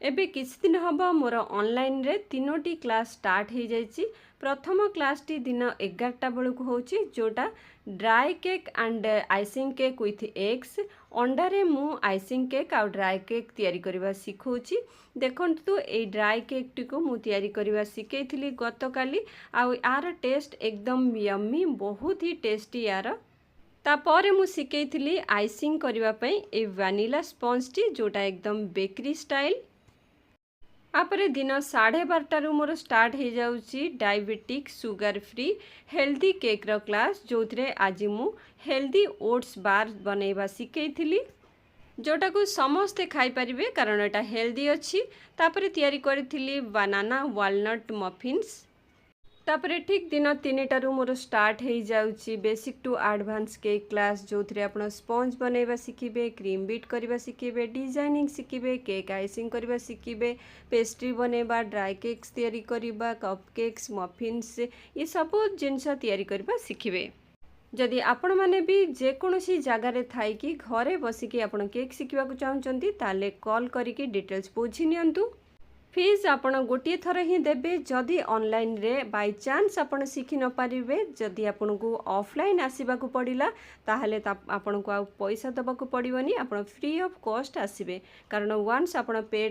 एबे किछि दिन हबा मोर ऑनलाइन रे तीनोटी क्लास स्टार्ट हो जाइछि। प्रथम क्लास टी दिन 11टा बेलू होछि जोटा dry cake and icing cake with eggs. अंडा रे मु आइसिंग केक आ ड्राई केक तैयारी करबा सिखौछि। देखंतु ए ड्राई केक टी को मु तैयारी करबा सिखैथिली गतकाली आ यार टेस्ट एकदम यम्मी, बहुत ही टेस्टी यार। तापर मु सिखैथिली आइसिंग करबा पई ए वैनिला स्पंज टी जोटा एकदम बेकरी स्टाइल। आपरे दिन 12:30 मोर स्टार्ट हो जाउची diabetic sugar free healthy cake रो क्लास, जो आज मु हेल्दी ओट्स बार बनैबा सिखैथिली जोटा को समस्ते खाई परिबे कारण एटा हेल्दी अछि। तापरे तैयारी करथिली बनाना वालनट मफिन्स। तापरे ठीक दिन 3टारू मोर स्टार्ट हो जाउची basic to advance cake class, जो आपण स्पंज बनैबा सिखिबे, क्रीम बीट करबा सिखिबे, डिजाइनिंग सिखिबे, केक आइसिंग करबा सिखिबे, पेस्ट्री बनैबा, ड्राई केक्स तैयारी करबा, कप केक्स, मफिन्स ये सब जिनस तैयारी करबा सिखिबे। जदि आपण माने भी जेकोसी जगार थाई कि घरे बसिकी आपण केक शिखा चाहते ताले कॉल करिकी डिटेल्स बुझी नियंतु। फीस आपण गोटे थर ही देबे। जदि ऑनलाइन रे बाय चांस आपण शिखि न पारिबे, जदि आपण को ऑफलाइन आसीबा को पड़िला ताहले आपण को आ पैसा दबा को पड़िबनी, आपण फ्री ऑफ कॉस्ट आसीबे कारण वंस आपण पे